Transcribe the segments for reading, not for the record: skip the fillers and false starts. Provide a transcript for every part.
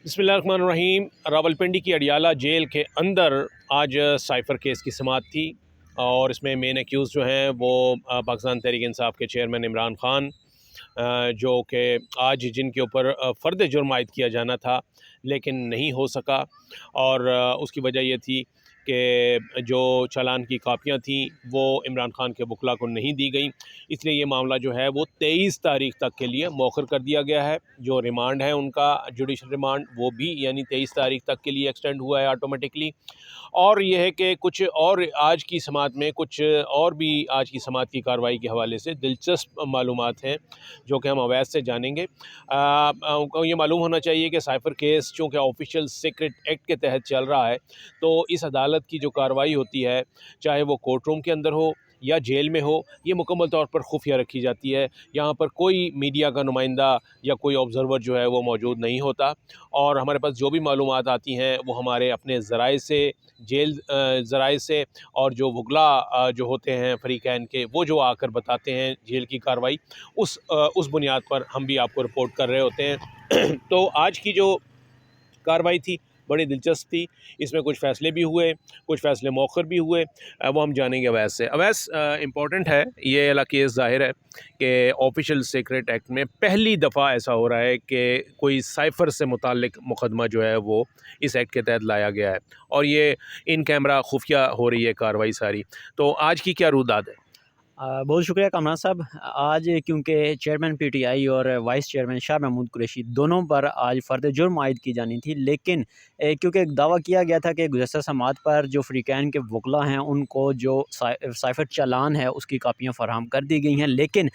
बिस्मिल्लाहिर्रहमानिर्रहीम। रावलपिंडी की अडियाला जेल के अंदर आज साइफ़र केस की समाअत थी और इसमें मेन एक्यूज़ जो हैं वो पाकिस्तान तहरीक इंसाफ के चेयरमैन इमरान ख़ान, जो कि आज जिनके ऊपर फ़र्द जुर्म आयद किया जाना था लेकिन नहीं हो सका। और उसकी वजह ये थी कि जो चालान की कापियाँ थीं वो इमरान ख़ान के वकला को नहीं दी गई, इसलिए ये मामला जो है वो 23 तारीख़ तक के लिए मौखर कर दिया गया है। जो रिमांड है उनका जुडिशल रिमांड वो भी यानी 23 तारीख़ तक के लिए एक्सटेंड हुआ है ऑटोमेटिकली। और ये है कि कुछ और आज की समाअत में कुछ और भी आज की समाअत की कार्रवाई के हवाले से दिलचस्प मालूमात हैं जो कि हम अवैध से जानेंगे। उनको ये मालूम होना चाहिए कि साइफ़र केस चूँकि ऑफिशियल सीक्रेट एक्ट के तहत चल रहा है, तो इस अदालत की जो कार्रवाई होती है, चाहे वो कोर्ट रूम के अंदर हो या जेल में हो, ये मुकम्मल तौर पर खुफिया रखी जाती है। यहाँ पर कोई मीडिया का नुमाइंदा या कोई ऑब्ज़र्वर जो है वो मौजूद नहीं होता और हमारे पास जो भी मालूमात आती हैं वो हमारे अपने ज़राए से, जेल ज़राए से, और जो वकला जो होते हैं फ़रीक़ैन के, वो जो आकर बताते हैं जेल की कार्रवाई, उस बुनियाद पर हम भी आपको रिपोर्ट कर रहे होते हैं। तो आज की जो कार्रवाई थी बड़ी दिलचस्प थी। इसमें कुछ फ़ैसले भी हुए, कुछ फ़ैसले मौखर भी हुए, वो हम जानेंगे अवैस से। अवैस, इम्पॉर्टेंट है ये वाला केस। ज़ाहिर है कि ऑफिशियल सीक्रेट एक्ट में पहली दफ़ा ऐसा हो रहा है कि कोई साइफ़र से मुताल्लिक़ मुकदमा जो है वो इस एक्ट के तहत लाया गया है और ये इन कैमरा खुफिया हो रही है कार्रवाई सारी। तो आज की क्या रुदाद है? बहुत शुक्रिया कामरान साहब। आज क्योंकि चेयरमैन पीटीआई और वाइस चेयरमैन शाह महमूद कुरैशी दोनों पर आज फ़र्द जुर्म आयद की जानी थी, लेकिन क्योंकि एक दावा किया गया था कि गुज़श्ता समाअत पर जो फ़रीक़ैन के वकला हैं उनको जो साइफ़र चालान है उसकी कापियाँ फ़राहम कर दी गई हैं, लेकिन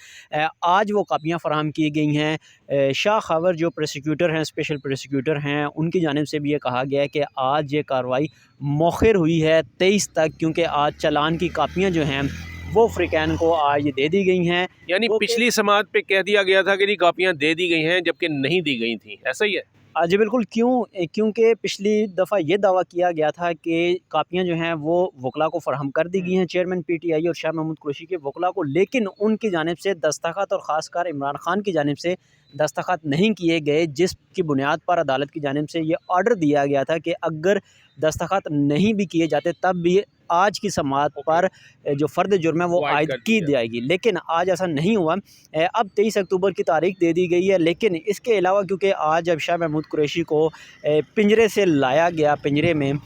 आज वो कापियाँ फ़राहम की गई हैं। शाह खबर जो प्रोसिक्यूटर हैं, स्पेशल प्रोसिक्यूटर हैं, उनकी जानिब से भी ये कहा गया है कि आज ये कार्रवाई मौखिर हुई है 23 तक, क्योंकि आज चालान की कापियाँ जो हैं वो फ़रीक़ैन को आज दे दी गई हैं। यानी वो पिछली समाअत पे कह दिया गया था कि जी कापियाँ दे दी गई हैं जबकि नहीं दी गई थी, ऐसा ही है? जी बिल्कुल। क्योंकि पिछली दफ़ा ये दावा किया गया था कि कापियाँ जो हैं वो वकला को फ़राहम कर दी गई हैं, चेयरमैन पीटीआई और शाह महमूद कुरैशी के वकला को, लेकिन उनकी जानिब से दस्तखत और ख़ासकर इमरान ख़ान की जानिब से दस्तखत नहीं किए गए, जिसकी बुनियाद पर अदालत की जानिब से ये ऑर्डर दिया गया था कि अगर दस्तखत नहीं भी किए जाते तब भी आज की समाअत पर जो फ़र्द जुर्म है वो वाइड आयद कर की दिया। जाएगी, लेकिन आज ऐसा नहीं हुआ। अब 23 अक्टूबर की तारीख़ दे दी गई है, लेकिन इसके अलावा क्योंकि आज जब शाह महमूद कुरैशी को पिंजरे से लाया गया पिंजरे में,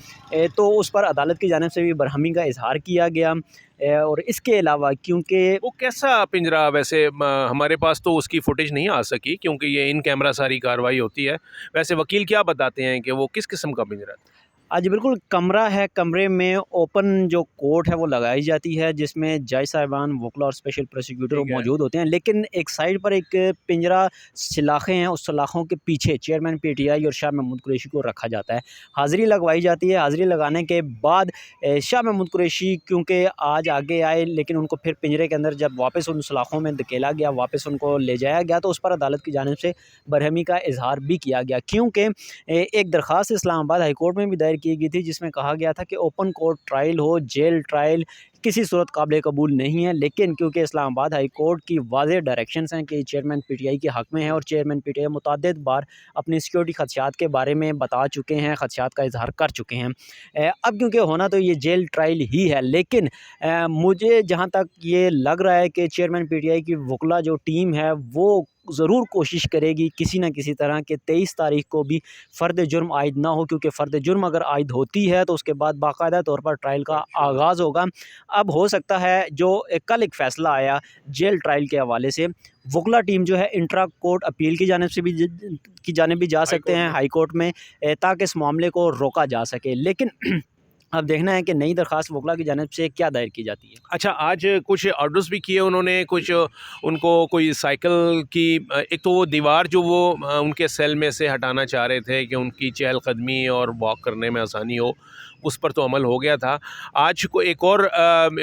तो उस पर अदालत की जानिब से भी बरहमी का इज़हार किया गया। और इसके अलावा क्योंकि वो कैसा पिंजरा वैसे? हमारे पास तो उसकी फुटेज नहीं आ सकी क्योंकि ये इन कैमरा सारी कार्रवाई होती है। वैसे वकील क्या बताते हैं कि वो किस किस्म का पिंजरा था? जी बिल्कुल, कमरा है, कमरे में ओपन जो कोर्ट है वो लगाई जाती है, जिसमें जज साहिबान, वकला और स्पेशल प्रोसिक्यूटर ठीक है। मौजूद होते हैं, लेकिन एक साइड पर एक पिंजरा, सलाखें हैं, उस सलाखों के पीछे चेयरमैन पीटीआई और शाह महमूद कुरैशी को रखा जाता है। हाज़िरी लगवाई जाती है, हाज़िरी लगाने के बाद शाह महमूद कुरैशी क्योंकि आज आगे आए, लेकिन उनको फिर पिंजरे के अंदर जब वापस उन सलाखों में धकेला गया, वापस उनको ले जाया गया, तो उस पर अदालत की जानिब से बरहमी का इज़हार भी किया गया, क्योंकि एक दरख्वास्त इस्लामाबाद हाई कोर्ट में भी दायर की गई थी, जिसमें कहा गया था कि ओपन कोर्ट ट्रायल हो, जेल ट्रायल किसी सूरत काबिल कबूल नहीं है, लेकिन क्योंकि इस्लामाबाद हाई कोर्ट की वाज़ेह डायरेक्शंस हैं कि चेयरमैन पीटीआई के हक़ में है और चेयरमैन पीटीआई मुतअद्दिद बार अपनी सिक्योरिटी खदशात के बारे में बता चुके हैं, खदशात का इज़हार कर चुके हैं। अब क्योंकि होना तो ये जेल ट्रायल ही है, लेकिन मुझे जहाँ तक ये लग रहा है कि चेयरमैन पीटीआई की वकला जो टीम है वो ज़रूर कोशिश करेगी किसी न किसी तरह के 23 तारीख़ को भी फ़र्द जुर्म आयद ना हो, क्योंकि फ़र्द जुर्म अगर आयद होती है तो उसके बाद बाकायदा तौर पर ट्रायल का अच्छा। आगाज़ होगा। अब हो सकता है जो कल एक फ़ैसला आया जेल ट्रायल के हवाले से, वकला टीम जो है इंट्रा कोर्ट अपील की जानिब से भी की जानिब भी जा हाई सकते कोर्ट हैं में। हाई कोर्ट में, ताकि इस मामले को रोका जा सके, लेकिन अब देखना है कि नई दरख्वास्त वकला की जानिब से क्या दायर की जाती है। अच्छा, आज कुछ ऑर्डर्स भी किए उन्होंने, कुछ उनको कोई साइकिल की एक तो वो दीवार जो वो उनके सेल में से हटाना चाह रहे थे कि उनकी चहलकदमी और वॉक करने में आसानी हो, उस पर तो अमल हो गया था। आज को एक और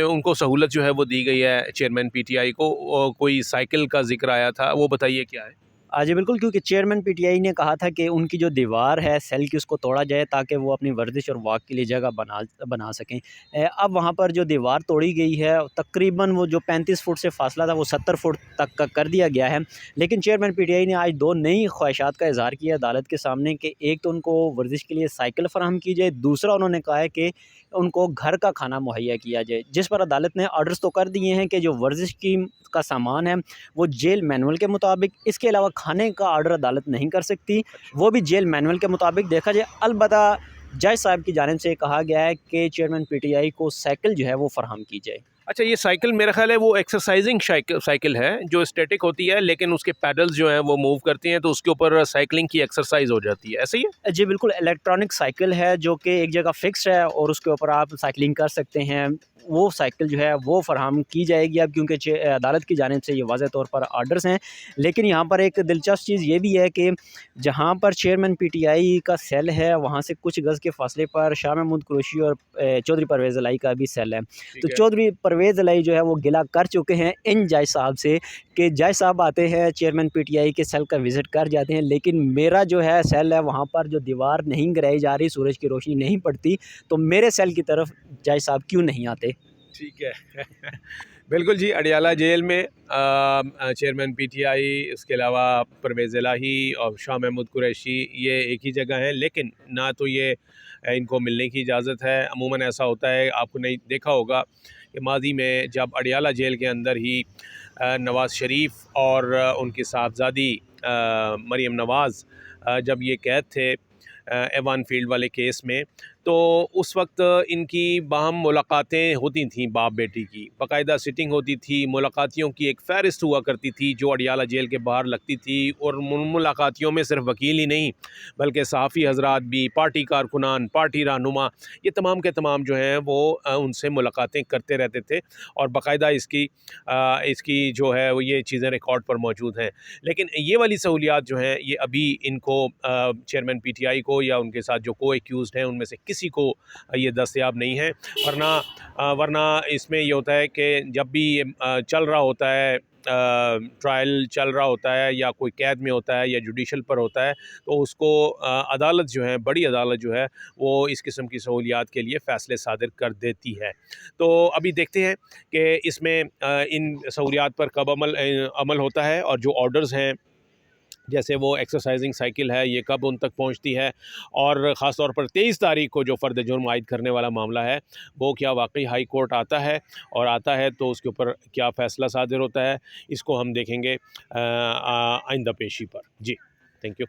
उनको सहूलत जो है वो दी गई है चेयरमैन पीटीआई को, कोई साइकिल का ज़िक्र आया था, वो बताइए क्या है? जी बिल्कुल, क्योंकि चेयरमैन पीटीआई ने कहा था कि उनकी जो दीवार है सेल की उसको तोड़ा जाए ताकि वो अपनी वर्जिश और वॉक के लिए जगह बना सकें। अब वहाँ पर जो दीवार तोड़ी गई है तकरीबन वो जो 35 फुट से फासला था वो 70 फुट तक का कर दिया गया है। लेकिन चेयरमैन पीटीआई ने आज 2 नई ख्वाहिशात का इज़हार किया अदालत के सामने कि एक तो उनको वर्जिश के लिए साइकिल फ़राहम की जाए, दूसरा उन्होंने कहा है कि उनको घर का खाना मुहैया किया जाए। जिस पर अदालत ने ऑर्डर्स तो कर दिए हैं कि जो वर्जिश की का सामान है वो जेल मैनुअल के मुताबिक, इसके अलावा खाने का ऑर्डर अदालत नहीं कर सकती, वो भी जेल मैनुअल के मुताबिक देखा जाए। अलबत्ता जज साहब की जानिब से कहा गया है कि चेयरमैन पीटीआई को साइकिल जो है वो फ़राहम की जाए। अच्छा, ये साइकिल मेरा ख़्याल है वो एक्सरसाइजिंग साइकिल है जो स्टैटिक होती है, लेकिन उसके पैडल्स जो हैं वो मूव करती हैं, तो उसके ऊपर साइकिलिंग की एक्सरसाइज हो जाती है, ऐसे ही है? जी बिल्कुल, इलेक्ट्रॉनिक साइकिल है जो कि एक जगह फ़िक्स्ड है और उसके ऊपर आप साइक्लिंग कर सकते हैं। वो साइकिल जो है वो फ़राहम की जाएगी अब, क्योंकि अदालत की जानिब से ये वाज़ह तौर पर ऑर्डर्स हैं। लेकिन यहाँ पर एक दिलचस्प चीज़ ये भी है कि जहाँ पर चेयरमैन पीटीआई का सेल है वहाँ से कुछ गज़ के फ़ासले पर शाह महमूद कुरैशी और चौधरी परवेज़ इलाही का भी सेल है। तो ठीक है। चौधरी परवेज़ इलाही जो है वो गिला कर चुके हैं इन जज साहब से कि जज साहब आते हैं चेयरमैन पीटीआई के सेल का विज़िट कर जाते हैं, लेकिन मेरा जो है सेल है वहाँ पर जो दीवार नहीं गिराई जा रही, सूरज की रोशनी नहीं पड़ती, तो मेरे सेल की तरफ जज साहब क्यों नहीं आते? ठीक है। बिल्कुल जी, अडियाला जेल में चेयरमैन पीटीआई, इसके अलावा परवेज़ इलाही और शाह महमूद कुरैशी ये एक ही जगह हैं, लेकिन ना तो ये इनको मिलने की इजाज़त है। अमूमन ऐसा होता है, आपको नहीं देखा होगा कि माज़ी में जब अडियाला जेल के अंदर ही नवाज़ शरीफ और उनकी साहबज़ादी मरीम नवाज़ जब ये कैद थे एवान फील्ड वाले केस में, तो उस वक्त इनकी बाहम मुलाकातें होती थीं बाप बेटी की, बाकायदा सिटिंग होती थी, मुलाकातियों की एक फ़हरिस्त हुआ करती थी जो अडियाला जेल के बाहर लगती थी। और मुलाकातियों में सिर्फ वकील ही नहीं बल्कि सहाफ़ी हज़रात भी, पार्टी कारकुनान, पार्टी रहनुमा, ये तमाम के तमाम जो हैं वो उनसे मुलाकातें करते रहते थे और बाकायदा इसकी जो है वो ये चीज़ें रिकॉर्ड पर मौजूद हैं। लेकिन ये वाली सहूलियात जो हैं ये अभी इनको चेयरमैन पीटीआई को या उनके साथ जो को एक्यूज़्ड हैं उनमें से किसी को ये दस्तयाब नहीं है। वरना इसमें ये होता है कि जब भी ये चल रहा होता है, ट्रायल चल रहा होता है या कोई कैद में होता है या जुडिशल पर होता है, तो उसको अदालत जो है, बड़ी अदालत जो है वो इस किस्म की सहूलियात के लिए फ़ैसले सादिर कर देती है। तो अभी देखते हैं कि इसमें इन सहूलियात पर कब अमल होता है और जो ऑर्डर्स हैं जैसे वो एक्सरसाइजिंग साइकिल है ये कब उन तक पहुंचती है, और ख़ास तौर पर 23 तारीख को जो फ़र्द जुर्म आयद करने वाला मामला है वो क्या वाकई हाई कोर्ट आता है, और आता है तो उसके ऊपर क्या फ़ैसला सादिर होता है, इसको हम देखेंगे आइंदा पेशी पर। जी, थैंक यू।